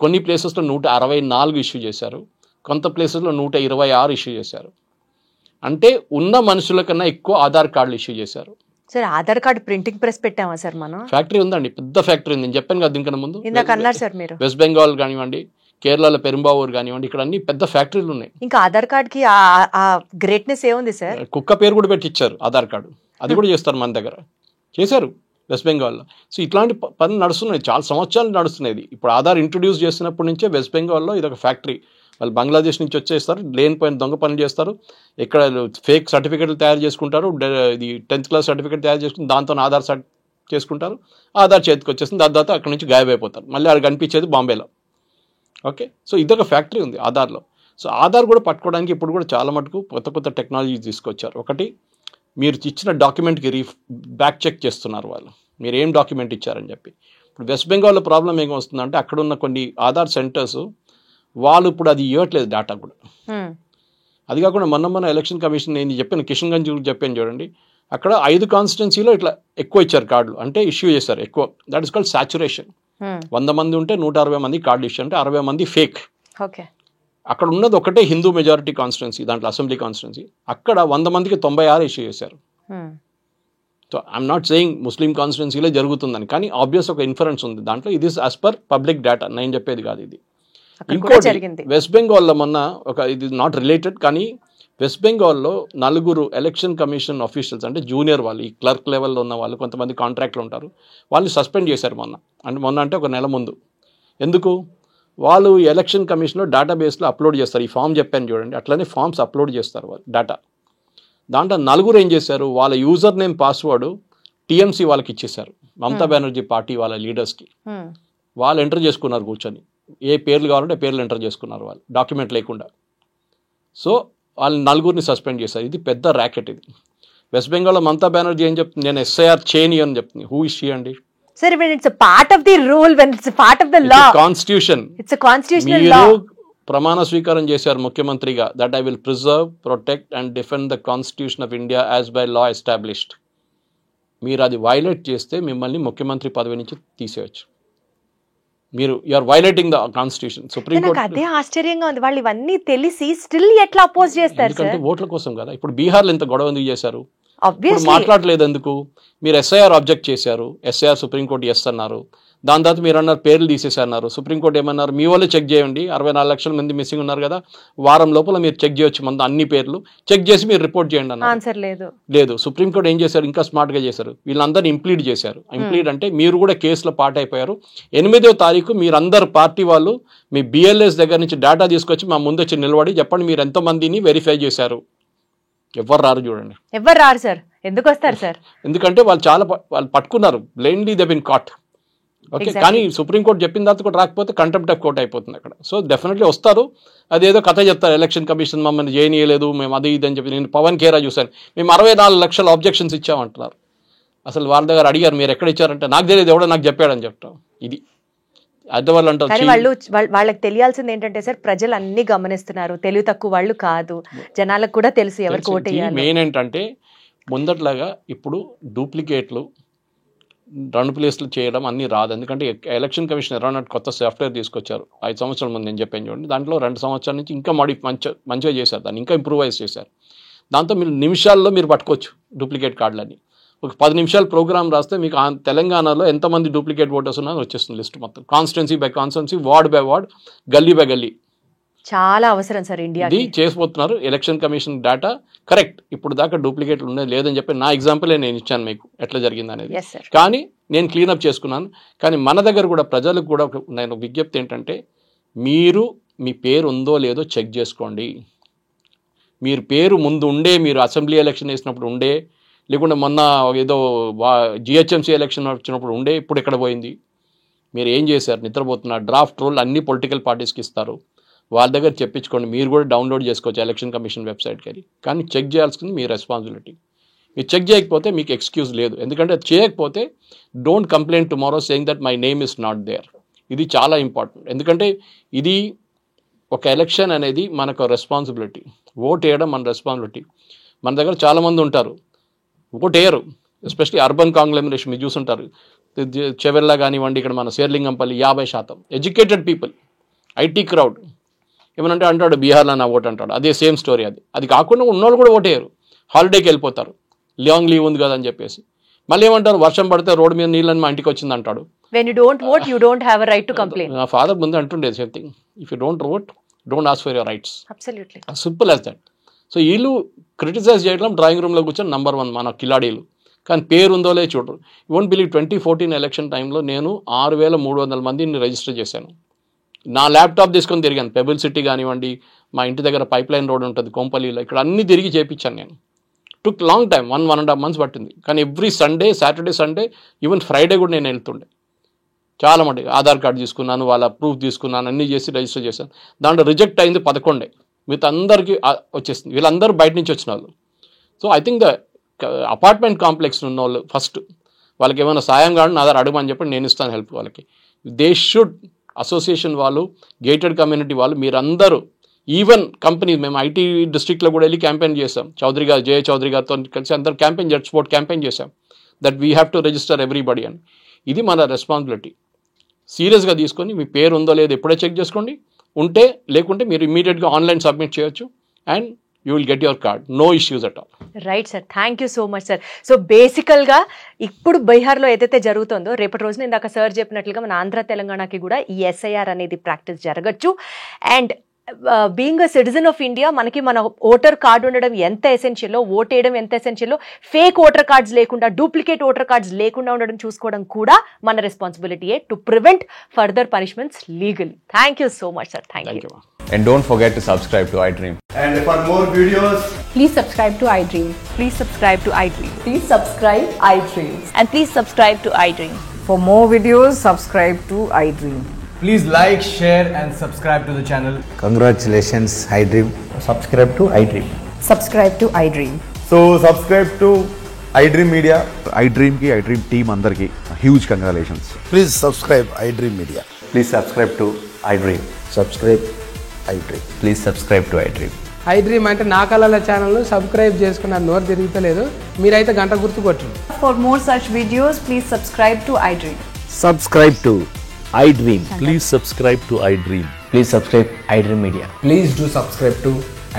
కొన్ని ప్లేసెస్లో 164 ఇష్యూ చేశారు. కొంత ప్లేసెస్లో 126 ఇష్యూ చేశారు. అంటే ఉన్న మనుషుల కన్నా ఎక్కువ ఆధార్ కార్డులు ఇష్యూ చేశారు. Sir, Aadhaar card printing press పెట్టామా సార్ మనం? ఫ్యాక్టరీ ఉందండి, పెద్ద ఫ్యాక్టరీ ఉంది. నేను చెప్పాను కదా దీనికన్నా ముందు. ఇందాక అన్నారు సార్ మీరు. వెస్ట్ బెంగాల్ కానివ్వండి, కేరళలో పెరుంబావూరు కానివ్వండి, ఇక్కడ అన్ని పెద్ద ఫ్యాక్టరీలు ఉన్నాయి. ఇంకా ఆధార్ కార్డ్ కి ఆ గ్రేట్నెస్ ఏముంది సార్? కుక్క పేరు కూడా పెట్టి ఇచ్చారు ఆధార్ కార్డు. అది కూడా చేస్తారు, మన దగ్గర చేశారు వెస్ట్ బెంగాల్లో. సో ఇట్లాంటి పనులు నడుస్తున్నాయి, చాలా సంవత్సరాలు నడుస్తున్నాయి. ఇప్పుడు ఆధార్ ఇంట్రొడ్యూస్ చేసినప్పటి నుంచే వెస్ట్ బెంగాల్లో ఇది ఒక ఫ్యాక్టరీ. వాళ్ళు బంగ్లాదేశ్ నుంచి వచ్చేస్తారు, లేనిపోయిన దొంగ పనులు చేస్తారు, ఇక్కడ ఫేక్ సర్టిఫికెట్లు తయారు చేసుకుంటారు, ఇది 10th క్లాస్ సర్టిఫికేట్ తయారు చేసుకుని దాంతో ఆధార్ చేసుకుంటారు. ఆధార్ చేతికి వచ్చేస్తుంది, దాని తర్వాత అక్కడ నుంచి గాయమైపోతారు. మళ్ళీ అక్కడ కనిపించేది బాంబేలో. ఓకే, సో ఇదొక ఫ్యాక్టరీ ఉంది ఆధార్లో. సో ఆధార్ కూడా పట్టుకోవడానికి ఇప్పుడు కూడా చాలా మటుకు కొత్త టెక్నాలజీ తీసుకొచ్చారు. ఒకటి, మీరు ఇచ్చిన డాక్యుమెంట్కి బ్యాక్ చెక్ చేస్తున్నారు వాళ్ళు, మీరు ఏం డాక్యుమెంట్ ఇచ్చారని చెప్పి. ఇప్పుడు వెస్ట్ బెంగాల్లో ప్రాబ్లం ఏం వస్తుందంటే, అక్కడ ఉన్న కొన్ని ఆధార్ సెంటర్స్ వాళ్ళు ఇప్పుడు అది ఇవ్వట్లేదు డేటా కూడా. అది కాకుండా మొన్న ఎలక్షన్ కమిషన్ నేను చెప్పాను, కిషన్ గంజ్ చెప్పాను చూడండి, అక్కడ 5 కాన్స్టిట్యున్సీలో ఇట్లా ఎక్కువ ఇచ్చారు కార్డులు, అంటే ఇష్యూ చేశారు ఎక్కువ. That is called saturation. 100 మంది ఉంటే 160 మంది కార్డు ఇష్యూ, అంటే 60 మంది ఫేక్. అక్కడ ఉన్నది ఒకటే హిందూ మెజారిటీ కాన్స్టిట్యున్సీ, దాంట్లో అసెంబ్లీ కాన్స్టిట్యున్సీ. అక్కడ 100 మందికి 96 ఇష్యూ చేశారు. సో ఐఎమ్ నాట్ సేయింగ్ ముస్లిం కాన్స్టిట్యున్సీలో జరుగుతుందని, కానీ ఆబ్వియస్ ఒక ఇన్ఫరెన్స్ ఉంది దాంట్లో. ఇది యాజ్ పర్ పబ్లిక్ డేటా, నేను చెప్పేది కాదు ఇది. ఇంకోటి, వెస్ట్ బెంగాల్లో మొన్న ఇది నాట్ రిలేటెడ్, కానీ వెస్ట్ బెంగాల్లో 4 ఎలక్షన్ కమిషన్ ఆఫీషియల్స్, అంటే జూనియర్ వాళ్ళు, ఈ క్లర్క్ లెవెల్లో ఉన్న వాళ్ళు, కొంతమంది కాంట్రాక్ట్లు ఉంటారు, వాళ్ళని సస్పెండ్ చేశారు మొన్న అంటే ఒక నెల ముందు. ఎందుకు? వాళ్ళు ఎలక్షన్ కమిషన్లో డేటాబేస్లో అప్లోడ్ చేస్తారు. ఈ ఫామ్ చెప్పాను చూడండి, అట్లనే ఫామ్స్ అప్లోడ్ చేస్తారు వాళ్ళు డేటా. దాంట్లో 4 ఏం చేశారు, వాళ్ళ యూజర్ నేమ్ పాస్వర్డ్ టీఎంసీ వాళ్ళకి ఇచ్చేశారు, మమతా బెనర్జీ పార్టీ వాళ్ళ లీడర్స్కి. వాళ్ళు ఎంటర్ చేసుకున్నారు కూర్చొని, ఏ పేర్లు కావాలంటే పేర్లు ఎంటర్ చేసుకున్నారు వాళ్ళు, డాక్యుమెంట్ లేకుండా. సో వాళ్ళు 4 సస్పెండ్ చేశారు. ఇది పెద్ద ర్యాకెట్ ఇది. వెస్ట్ బెంగాల్లో మమతా బెనర్జీ ఏం చెప్తుంది, నేను ఎస్ఐఆర్ చేయని అని చెప్తుంది. హూ ఇస్ షీ అండి? Sir, when it's a part of the rule, when it's a part of the law. It's a constitution. It's a constitutional law. మీరు ప్రమాణ స్వీకారం చేశారు ముఖ్యమంత్రిగా, that I will preserve, protect and defend the constitution of India as by law established. మీరు అది violate చేస్తే మిమ్మల్ని ముఖ్యమంత్రి పదవి నుంచి తీసేయచ్చు. మీరు you're violating the constitution. Supreme court అదే ఆశ్చర్యంగా ఉంది, వాళ్ళు ఇవన్నీ తెలిసి స్టిల్ ఎట్లా అపోజ్ చేస్తారు? ఎందుకంటే ఓట్ల కోసం కదా. ఇప్పుడు బీహార్లో ఎంత గొడవ ఎందుకు చేశారు? మాట్లాడలేదు ఎందుకు? మీరు ఎస్ఐఆర్ ఆబ్జెక్ట్ చేశారు, ఎస్ఐఆర్ సుప్రీంకోర్టు ఎస్ అన్నారు. దాని తర్వాత మీరు అన్నారు పేర్లు తీసేసారు. సుప్రీంకోర్టు ఏమన్నారు, మీ వాళ్ళే చెక్ చేయండి, 64 లక్షల మంది మిస్సింగ్ ఉన్నారు కదా, వారం లోపల మీరు చెక్ చేయొచ్చు మన అన్ని పేర్లు, చెక్ చేసి మీరు రిపోర్ట్ చేయండి అన్నారు. ఆన్సర్ లేదు. సుప్రీంకోర్టు ఏం చేశారు, ఇంకా స్మార్ట్గా చేశారు, వీళ్ళందరినీ ఇంప్లీడ్ చేశారు. ఇంప్లీడ్ అంటే మీరు కూడా కేసులో పార్ట్ అయిపోయారు. 8వ తారీఖు మీరందరు పార్టీ వాళ్ళు మీ బిఎల్ఎస్ దగ్గర నుంచి డేటా తీసుకొచ్చి మా ముందు వచ్చి నిలబడి చెప్పండి మీరు ఎంతమందిని వెరిఫై చేశారు. ఎవరు రారు చూడండి, ఎవరు రారు సార్. ఎందుకు వస్తారు సార్? ఎందుకంటే వాళ్ళు పట్టుకున్నారు, blindly they been caught. Okay, కానీ సుప్రీంకోర్టు చెప్పిన తర్వాత కూడా రాకపోతే కంటెంప్ట్ ఆఫ్ కోర్ట్ అయిపోతుంది అక్కడ. సో డెఫినెట్లీ వస్తారు. అదేదో కథ చెప్తారు, ఎలక్షన్ కమిషన్ మమ్మల్ని చేయనీయలేదు, మేము అది ఇది అని చెప్పి. నేను పవన్ ఖేరా చూశాను, మేము 64 లక్షల ఆబ్జెక్షన్స్ ఇచ్చామంటున్నారు. అసలు వాళ్ళ దగ్గర అడిగారు మీరు ఎక్కడ ఇచ్చారంటే నాకు తెలియదు, ఎవడో నాకు చెప్పాడని చెప్తాం. ఇది అదే వాళ్ళు అంటారు. వాళ్ళకి తెలియాల్సింది ఏంటంటే సార్, ప్రజలు అన్ని గమనిస్తున్నారు, తెలివి తక్కువ వాళ్ళు కాదు, జనాలకు కూడా తెలుసు ఎవరికి ఓటు వేయాలి. మెయిన్ ఏంటంటే ముందట్లాగా ఇప్పుడు డూప్లికేట్లు 2 ప్లేస్లు చేయడం అన్నీ రాదు. ఎందుకంటే ఎలక్షన్ కమిషన్ ఎరానట్ కొత్త సాఫ్ట్వేర్ తీసుకొచ్చారు 5 సంవత్సరాల ముందు, నేను చెప్పాను చూడండి. దాంట్లో 2 సంవత్సరాల నుంచి ఇంకా మంచిగా చేశారు, దాన్ని ఇంకా ఇంప్రూవైజ్ చేశారు. దాంతో మీరు నిమిషాల్లో మీరు పట్టుకోవచ్చు డూప్లికేట్ కార్డులని. ఒక 10 నిమిషాలు ప్రోగ్రామ్ రాస్తే మీకు తెలంగాణలో ఎంతమంది డూప్లికేట్ ఓటర్స్ ఉన్నారో వచ్చేస్తుంది లిస్ట్ మొత్తం, constituency by constituency, word by word, గల్లీ బై గల్లీ. చాలా అవసరం సార్ ఇండియా. ఇది చేసిపోతున్నారు. ఎలక్షన్ కమిషన్ డేటా కరెక్ట్, ఇప్పుడు దాకా డూప్లికేట్లు ఉండేది లేదని చెప్పి నా ఎగ్జాంపుల్ నేను ఇచ్చాను మీకు ఎట్లా జరిగింది అనేది. కానీ నేను క్లీనప్ చేసుకున్నాను. కానీ మన దగ్గర కూడా ప్రజలకు కూడా నేను విజ్ఞప్తి ఏంటంటే, మీరు మీ పేరు ఉందో లేదో చెక్ చేసుకోండి. మీరు పేరు ముందు ఉండే, మీరు అసెంబ్లీ ఎలక్షన్ వేసినప్పుడు ఉండే, లేకుంటే మొన్న ఏదో జిహెచ్ఎంసీ ఎలక్షన్ వచ్చినప్పుడు ఉండే, ఇప్పుడు ఎక్కడ పోయింది? మీరు ఏం చేశారు? నిద్రపోతున్నారు. డ్రాఫ్ట్ రోల్ అన్ని పొలిటికల్ పార్టీస్కి ఇస్తారు, వాళ్ళ దగ్గర చెప్పించుకోండి. మీరు కూడా డౌన్లోడ్ చేసుకోవచ్చు ఎలక్షన్ కమిషన్ వెబ్సైట్కి వెళ్ళి. కానీ చెక్ చేయాల్సింది మీ రెస్పాన్సిబిలిటీ. మీరు చెక్ చేయకపోతే మీకు ఎక్స్క్యూజ్ లేదు. ఎందుకంటే చేయకపోతే don't complaint tomorrow saying that my name is not there. ఇది చాలా ఇంపార్టెంట్. ఎందుకంటే ఇది ఒక ఎలక్షన్ అనేది మనకు రెస్పాన్సిబిలిటీ. ఓట్ వేయడం మన రెస్పాన్సిబిలిటీ. మన దగ్గర చాలామంది ఉంటారు ఓట్ వేయరు, ఎస్పెషలీ అర్బన్ కాంగ్లమరేషన్ మీరు చూసుంటారు. చెవెల్లా కానివ్వండి, ఇక్కడ మన Serilingampally 50% educated people, IT crowd. ఏమనంటే అంటాడు బీహార్లో నా ఓటు అంటాడు, అదే సేమ్ స్టోరీ. అది కాకుండా ఉన్నోళ్ళు కూడా ఓటేయరు, హాలిడేకి వెళ్ళిపోతారు, లాంగ్ లీవ్ ఉంది కదా అని చెప్పేసి. మళ్ళీ ఏమంటారు, వర్షం పడితే రోడ్డు మీద నీళ్ళని మా ఇంటికి వచ్చింది అంటాడు. When you don't vote, you don't have a right to complain. నా ఫాదర్ ముందు అంటుండే same thing, if you don't vote don't ask for your rights. Absolutely. Simple as that. So వీళ్ళు క్రిటిసైజ్ చేయడం డ్రాయింగ్ రూమ్లో కూర్చొని నంబర్ 1 మన కిలాడీలు. కానీ పేరు ఉందో లేదు చూడరు. యూ వోంట్ బిలీవ్ 2014 ఎలక్షన్ టైంలో నేను 6,300 మందిని రిజిస్టర్ చేశాను. నా ల్యాప్టాప్ తీసుకొని తిరిగాను. పెబుల్ సిటీ కానివ్వండి, మా ఇంటి దగ్గర పైప్ లైన్ రోడ్ ఉంటుంది కోంపల్లిలో, ఇక్కడ అన్ని తిరిగి చేయించాను నేను. టుక్ లాంగ్ టైం, 1.5 months పట్టింది. కానీ every Sunday, Saturday, Sunday, even Friday కూడా నేను వెళ్తుండే. చాలా మటుకు ఆధార్ కార్డు తీసుకున్నాను, వాళ్ళ ప్రూఫ్ తీసుకున్నాను, అన్నీ చేసి రిజిస్టర్ చేశాను. దాంట్లో రిజెక్ట్ అయింది 11. మిగతా అందరికీ వచ్చేసింది. వీళ్ళందరూ బయట నుంచి వచ్చిన వాళ్ళు. So I think the apartment complex ఉన్న వాళ్ళు ఫస్ట్ వాళ్ళకి ఏమైనా సాయం కాదు నా దగ్గర అడగమని చెప్పి నేను ఇస్తాను హెల్ప్ వాళ్ళకి. దే షుడ్, అసోసియేషన్ వాళ్ళు, గేటెడ్ కమ్యూనిటీ వాళ్ళు, మీరందరూ, ఈవెన్ కంపెనీ, మేము ఐటీ డిస్ట్రిక్ట్లో కూడా వెళ్ళి క్యాంపెయిన్ చేసాం. జయ చౌదరి గారితో కలిసి అందరూ క్యాంపెయిన్, జెట్ స్పోర్ట్ క్యాంపెయిన్ చేసాం, that we have to register everybody అని. ఇది మన రెస్పాన్సిబిలిటీ. సీరియస్గా తీసుకొని మీ పేరు ఉందో లేదో ఎప్పుడే చెక్ చేసుకోండి. ఉంటే, లేకుంటే మీరు ఇమీడియట్గా ఆన్లైన్ సబ్మిట్ చేయొచ్చు and you will get your card. No issues at all. Right sir, thank you so much sir. So బేసికల్గా ఇప్పుడు బీహార్లో ఏదైతే జరుగుతుందో, రేపటి రోజున ఇందాక సార్ చెప్పినట్లుగా మన ఆంధ్ర తెలంగాణకి కూడా ఈ ఎస్ఐఆర్ అనేది ప్రాక్టీస్ జరగచ్చు. And being a citizen of India, మనకి మన ఓటర్ కార్డు ఉండడం ఎంత ఎసెన్షియల్లో, ఓట్ వేయడం ఎంత ఎసెన్షియల్లో, ఫేక్ ఓటర్ కార్డ్స్ లేకుండా, డూప్లికేట్ ఓటర్ కార్డ్స్ లేకుండా ఉండడం చూసుకోవడం కూడా మన రెస్పాన్సిబిలిటీయే to prevent further punishments legally. Thank you so much sir. Thank you. And don't forget to subscribe to iDream. And for more videos, please subscribe to iDream. Please subscribe to iDream. Please subscribe iDream. And please subscribe to iDream. For more videos, subscribe to iDream. please like, share and subscribe to the channel. Congratulations, iDream. Subscribe to iDream. Subscribe to iDream. So subscribe to iDream Media. iDream ki iDream team andarki huge congratulations. Please subscribe iDream Media. Please subscribe to iDream. Subscribe iDream. Please subscribe to iDream. iDream అంటే నా కళల ఛానల్ను subscribe చేసుకున్న నోరు తిరుగుతలేదు, మీరైతే గంట గుర్తు కొట్టండి. For more such videos, please subscribe to iDream. Subscribe to iDream. Please subscribe to iDream. Please subscribe iDream Media. Please do subscribe to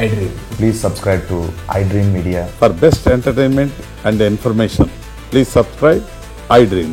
iDream. Please subscribe to iDream Media. For best entertainment and information, please subscribe iDream.